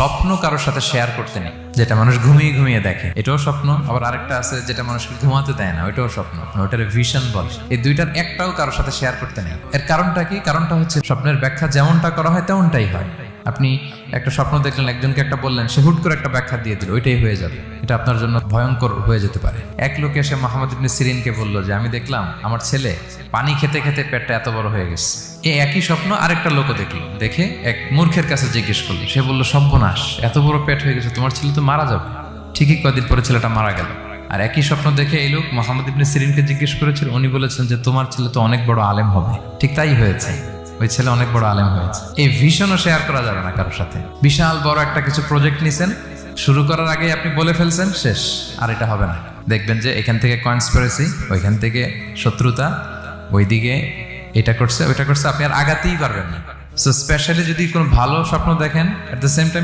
স্বপ্ন কারোর সাথে শেয়ার করতে নেই, যেটা মানুষ ঘুমিয়ে ঘুমিয়ে দেখে এটাও স্বপ্ন, আবার আরেকটা আছে যেটা মানুষকে ঘুমাতে দেয় না, ওইটাও স্বপ্ন, ওটার ভিশন বলে। এই দুইটার একটাও কারোর সাথে শেয়ার করতে নেই। এর কারণটা কি? কারণটা হচ্ছে স্বপ্নের ব্যাখ্যা যেমনটা করা হয় তেমনটাই হয়। আপনি একটা স্বপ্ন দেখলেন, একজনকে একটা বললেন, সে হুট করে একটা ব্যাখ্যা দিয়ে দিল, ওইটাই হয়ে যাবে। এটা আপনার জন্য ভয়ঙ্কর হয়ে যেতে পারে। এক লোক এসে মুহাম্মদ ইবনে সিরিনকে বলল যে আমি দেখলাম আমার ছেলে পানি খেতে খেতে পেটটা এত বড় হয়ে গেছে। এই একই স্বপ্ন আরেকটা লোকও দেখলো, দেখে এক মূর্খের কাছে জিজ্ঞেস করলো। সে বলল সর্বনাশ, এত বড় পেট হয়ে গেছে, তোমার ছেলে তো মারা যাবে। ঠিকই কয়েকদিন পরে ছেলেটা মারা গেল। আর একই স্বপ্ন দেখে এই লোক মুহাম্মদ ইবনে সিরিনকে জিজ্ঞেস করেছিল, উনি বলেছেন যে তোমার ছেলে তো অনেক বড় আলেম হবে। ঠিক তাই হয়েছে, ওই ছেলে অনেক বড় আলেম হয়েছে। এই ভিশনও শেয়ার করা যাবে না কারোর সাথে। বিশাল বড় একটা কিছু প্রজেক্ট নিছেন, শুরু করার আগে আপনি বলে ফেলছেন, শেষ, আর এটা হবে না। দেখবেন যে এখান থেকে কনস্পিরেসি, ওইখান থেকে শত্রুতা, ওইদিকে এটা করছে ওইটা করছে, আপনি আর আগাতেই পারবেন না। সো স্পেশালি যদি কোনো ভালো স্বপ্ন দেখেন, এট দ্য সেম টাইম